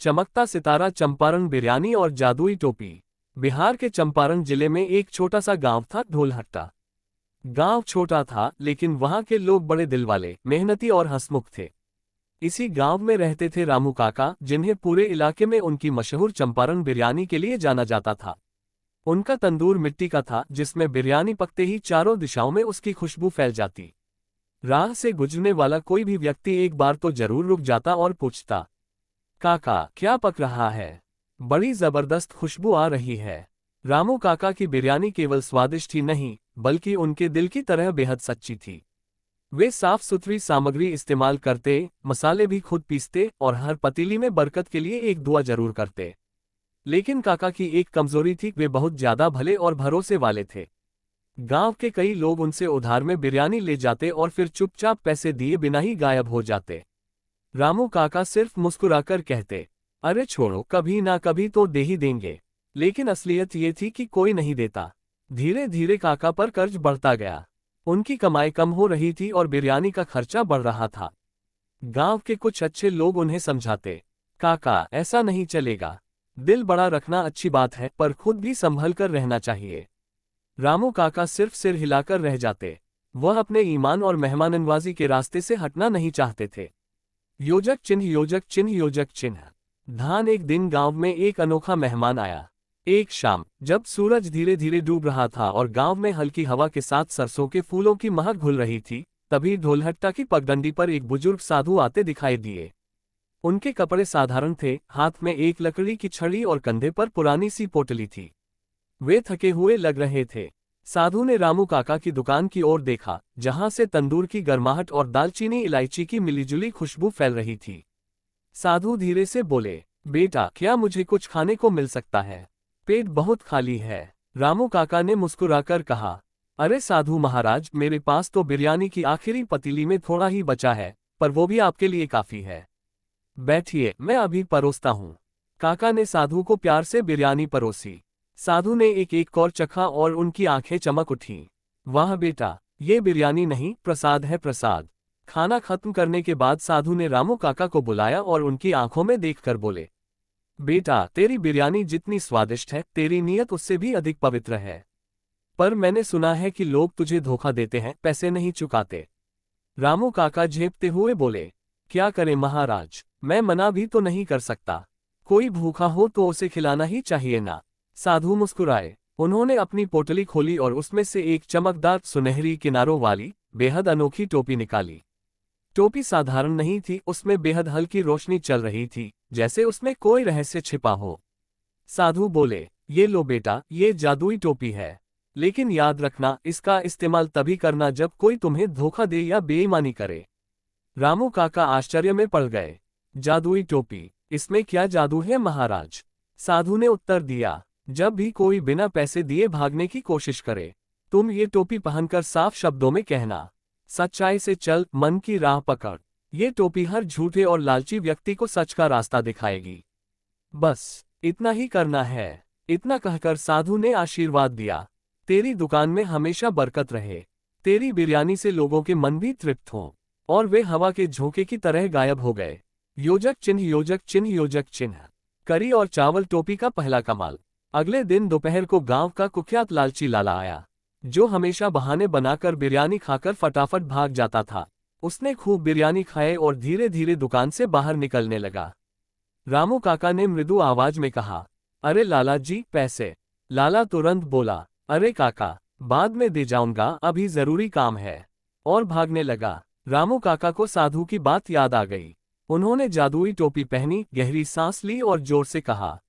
चमकता सितारा, चंपारण बिरयानी और जादुई टोपी। बिहार के चंपारण जिले में एक छोटा सा गांव था, ढोलहट्टा। गांव छोटा था, लेकिन वहां के लोग बड़े दिल वाले, मेहनती और हंसमुख थे। इसी गांव में रहते थे रामू काका, जिन्हें पूरे इलाके में उनकी मशहूर चंपारण बिरयानी के लिए जाना जाता था। उनका तंदूर मिट्टी का था, जिसमें बिरयानी पकते ही चारों दिशाओं में उसकी खुशबू फैल जाती। राह से गुजरने वाला कोई भी व्यक्ति एक बार तो जरूर रुक जाता और पूछता, काका क्या पक रहा है? बड़ी जबरदस्त खुशबू आ रही है। रामू काका की बिरयानी केवल स्वादिष्ट ही नहीं, बल्कि उनके दिल की तरह बेहद सच्ची थी। वे साफ सुथरी सामग्री इस्तेमाल करते, मसाले भी खुद पीसते और हर पतीली में बरकत के लिए एक दुआ जरूर करते। लेकिन काका की एक कमजोरी थी, वे बहुत ज्यादा भले और भरोसे वाले थे। गांव के कई लोग उनसे उधार में बिरयानी ले जाते और फिर चुपचाप पैसे दिए बिना ही गायब हो जाते। रामू काका सिर्फ मुस्कुराकर कहते, अरे छोड़ो, कभी ना कभी तो दे ही देंगे। लेकिन असलियत ये थी कि कोई नहीं देता। धीरे धीरे काका पर कर्ज बढ़ता गया। उनकी कमाई कम हो रही थी और बिरयानी का खर्चा बढ़ रहा था। गांव के कुछ अच्छे लोग उन्हें समझाते, काका ऐसा नहीं चलेगा। दिल बड़ा रखना अच्छी बात है, पर खुद भी संभल कर रहना चाहिए। रामू काका सिर्फ सिर हिलाकर रह जाते। वह अपने ईमान और मेहमाननवाजी के रास्ते से हटना नहीं चाहते थे। योजक चिन्ह, योजक चिन्ह, योजक चिन्ह। धान। एक दिन गांव में एक अनोखा मेहमान आया। एक शाम, जब सूरज धीरे धीरे डूब रहा था और गांव में हल्की हवा के साथ सरसों के फूलों की महक घुल रही थी, तभी ढोलहट्टा की पगडंडी पर एक बुजुर्ग साधु आते दिखाई दिए। उनके कपड़े साधारण थे, हाथ में एक लकड़ी की छड़ी और कंधे पर पुरानी सी पोटली थी। वे थके हुए लग रहे थे। साधु ने रामू काका की दुकान की ओर देखा, जहां से तंदूर की गर्माहट और दालचीनी इलायची की मिलीजुली खुशबू फैल रही थी। साधु धीरे से बोले, बेटा क्या मुझे कुछ खाने को मिल सकता है? पेट बहुत खाली है। रामू काका ने मुस्कुराकर कहा, अरे साधु महाराज, मेरे पास तो बिरयानी की आखिरी पतीली में थोड़ा ही बचा है, पर वो भी आपके लिए काफी है। बैठिए, मैं अभी परोसता हूँ। काका ने साधु को प्यार से बिरयानी परोसी। साधु ने एक एक कौर चखा और उनकी आंखें चमक उठीं। वाह बेटा, ये बिरयानी नहीं, प्रसाद है, प्रसाद। खाना खत्म करने के बाद साधु ने रामू काका को बुलाया और उनकी आंखों में देखकर बोले, बेटा तेरी बिरयानी जितनी स्वादिष्ट है, तेरी नीयत उससे भी अधिक पवित्र है। पर मैंने सुना है कि लोग तुझे धोखा देते हैं, पैसे नहीं चुकाते। रामू काका झेपते हुए बोले, क्या करें महाराज, मैं मना भी तो नहीं कर सकता। कोई भूखा हो तो उसे खिलाना ही चाहिए ना। साधु मुस्कुराए। उन्होंने अपनी पोटली खोली और उसमें से एक चमकदार सुनहरी किनारों वाली बेहद अनोखी टोपी निकाली। टोपी साधारण नहीं थी, उसमें बेहद हल्की रोशनी चल रही थी, जैसे उसमें कोई रहस्य छिपा हो। साधु बोले, ये लो बेटा, ये जादुई टोपी है। लेकिन याद रखना, इसका इस्तेमाल तभी करना जब कोई तुम्हें धोखा दे या बेईमानी करे। रामू काका आश्चर्य में पड़ गए। जादुई टोपी, इसमें क्या जादू है महाराज? साधु ने उत्तर दिया, जब भी कोई बिना पैसे दिए भागने की कोशिश करे, तुम ये टोपी पहनकर साफ शब्दों में कहना, सच्चाई से चल, मन की राह पकड़। ये टोपी हर झूठे और लालची व्यक्ति को सच का रास्ता दिखाएगी। बस इतना ही करना है। इतना कहकर साधु ने आशीर्वाद दिया, तेरी दुकान में हमेशा बरकत रहे, तेरी बिरयानी से लोगों के मन भी तृप्त हों। और वे हवा के झोंके की तरह गायब हो गए। योजक चिन्ह, योजक चिन्ह, योजक चिन्ह। करी और चावल टोपी का पहला कमाल। अगले दिन दोपहर को गांव का कुख्यात लालची लाला आया, जो हमेशा बहाने बनाकर बिरयानी खाकर फटाफट भाग जाता था। उसने खूब बिरयानी खाए और धीरे धीरे दुकान से बाहर निकलने लगा। रामू काका ने मृदु आवाज में कहा, अरे लाला जी, पैसे। लाला तुरंत बोला, अरे काका, बाद में दे जाऊंगा, अभी जरूरी काम है, और भागने लगा। रामू काका को साधु की बात याद आ गई। उन्होंने जादुई टोपी पहनी, गहरी सांस ली और जोर से कहा,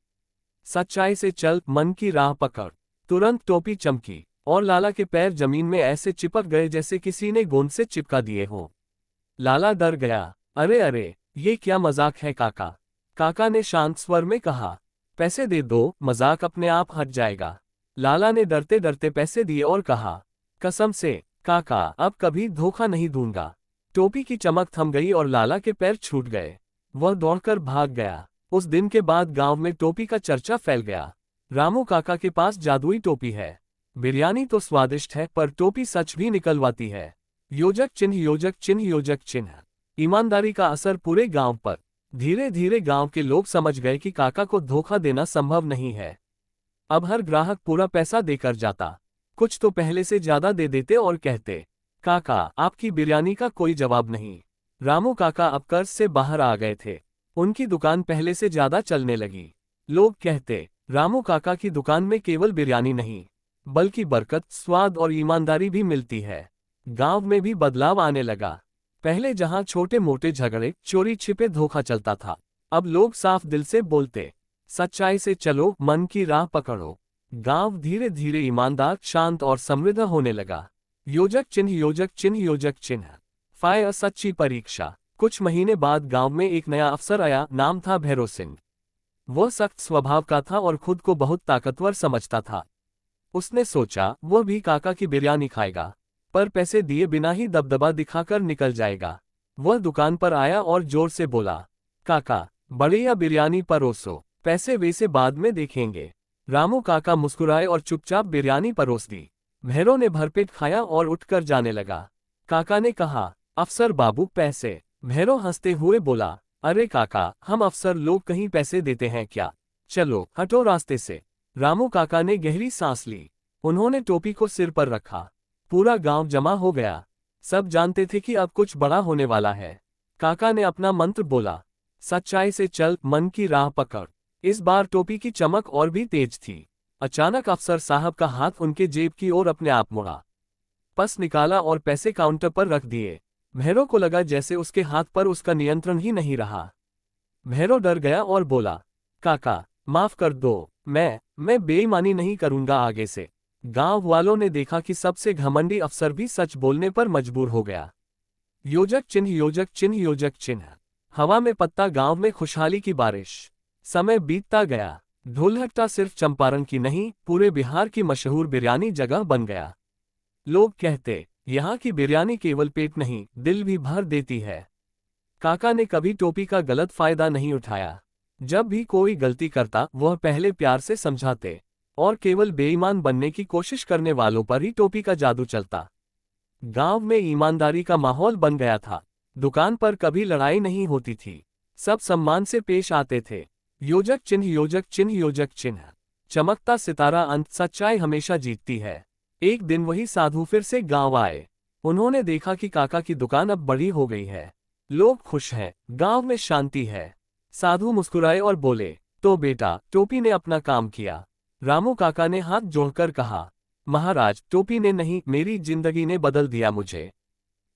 सच्चाई से चल, मन की राह पकड़। तुरंत टोपी चमकी और लाला के पैर जमीन में ऐसे चिपक गए जैसे किसी ने गोंद से चिपका दिए हों। लाला डर गया। अरे अरे, ये क्या मजाक है काका? काका ने शांत स्वर में कहा, पैसे दे दो, मजाक अपने आप हट जाएगा। लाला ने डरते डरते पैसे दिए और कहा, कसम से काका, अब कभी धोखा नहीं दूंगा। टोपी की चमक थम गई और लाला के पैर छूट गए। वह दौड़कर भाग गया। उस दिन के बाद गांव में टोपी का चर्चा फैल गया। रामू काका के पास जादुई टोपी है। बिरयानी तो स्वादिष्ट है, पर टोपी सच भी निकलवाती है। योजक चिन्ह, योजक चिन्ह, योजक चिन्ह। ईमानदारी का असर पूरे गांव पर। धीरे धीरे गांव के लोग समझ गए कि काका को धोखा देना संभव नहीं है। अब हर ग्राहक पूरा पैसा देकर जाता, कुछ तो पहले से ज्यादा दे देते और कहते, काका आपकी बिरयानी का कोई जवाब नहीं। रामू काका अब कर्ज से बाहर आ गए थे, उनकी दुकान पहले से ज्यादा चलने लगी। लोग कहते, रामू काका की दुकान में केवल बिरयानी नहीं बल्कि बरकत, स्वाद और ईमानदारी भी मिलती है। गांव में भी बदलाव आने लगा। पहले जहां छोटे मोटे झगड़े, चोरी छिपे धोखा चलता था, अब लोग साफ दिल से बोलते, सच्चाई से चलो, मन की राह पकड़ो। गांव धीरे धीरे ईमानदार, शांत और समृद्ध होने लगा। योजक चिन्ह, योजक चिन्ह, योजक चिन्ह। फायर सच्ची परीक्षा। कुछ महीने बाद गांव में एक नया अफसर आया, नाम था भैरव सिंह। वह सख्त स्वभाव का था और खुद को बहुत ताकतवर समझता था। उसने सोचा वह भी काका की बिरयानी खाएगा, पर पैसे दिए बिना ही दबदबा दिखाकर निकल जाएगा। वह दुकान पर आया और जोर से बोला, काका बढ़िया बिरयानी परोसो, पैसे वैसे बाद में देखेंगे। रामू काका मुस्कुराए और चुपचाप बिरयानी परोस दी। भैरव ने भरपेट खाया और उठकर जाने लगा। काका ने कहा, अफसर बाबू पैसे। भैरव हंसते हुए बोला, अरे काका, हम अफसर लोग कहीं पैसे देते हैं क्या? चलो हटो रास्ते से। रामू काका ने गहरी सांस ली। उन्होंने टोपी को सिर पर रखा। पूरा गांव जमा हो गया। सब जानते थे कि अब कुछ बड़ा होने वाला है। काका ने अपना मंत्र बोला, सच्चाई से चल, मन की राह पकड़। इस बार टोपी की चमक और भी तेज थी। अचानक अफसर साहब का हाथ उनके जेब की ओर अपने आप मुड़ा, पर्स निकाला और पैसे काउंटर पर रख दिए। भैरव को लगा जैसे उसके हाथ पर उसका नियंत्रण ही नहीं रहा। भैरव डर गया और बोला, काका माफ कर दो, मैं बेईमानी नहीं करूंगा आगे से। गांव वालों ने देखा कि सबसे घमंडी अफसर भी सच बोलने पर मजबूर हो गया। योजक चिन्ह, योजक चिन्ह, योजक चिन्ह। हवा में पत्ता, गांव में खुशहाली की बारिश। समय बीतता गया। ढोलहट्टा सिर्फ चंपारण की नहीं, पूरे बिहार की मशहूर बिरयानी जगह बन गया। लोग कहते, यहाँ की बिरयानी केवल पेट नहीं, दिल भी भर देती है। काका ने कभी टोपी का गलत फायदा नहीं उठाया। जब भी कोई गलती करता, वह पहले प्यार से समझाते और केवल बेईमान बनने की कोशिश करने वालों पर ही टोपी का जादू चलता। गांव में ईमानदारी का माहौल बन गया था। दुकान पर कभी लड़ाई नहीं होती थी, सब सम्मान से पेश आते थे। योजक चिन्ह, योजक चिन्ह, योजक चिन्ह। चमकता सितारा अंत, सच्चाई हमेशा जीतती है। एक दिन वही साधु फिर से गांव आए। उन्होंने देखा कि काका की दुकान अब बड़ी हो गई है। लोग खुश हैं, गांव में शांति है। साधु मुस्कुराए और बोले, तो बेटा, टोपी ने अपना काम किया। रामू काका ने हाथ जोड़कर कहा, महाराज, टोपी ने नहीं, मेरी जिंदगी ने बदल दिया मुझे।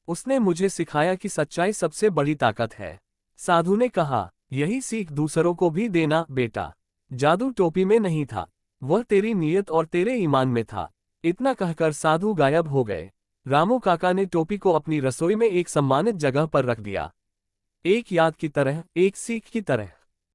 उसने मुझे सिखाया कि सच्चाई सबसे बड़ी ताकत है। साधु ने कहा, यही सीख दूसरों को भी देना बेटा। जादू टोपी में नहीं था, वह तेरी नीयत और तेरे ईमान में था। इतना कहकर साधु गायब हो गए। रामू काका ने टोपी को अपनी रसोई में एक सम्मानित जगह पर रख दिया, एक याद की तरह, एक सीख की तरह।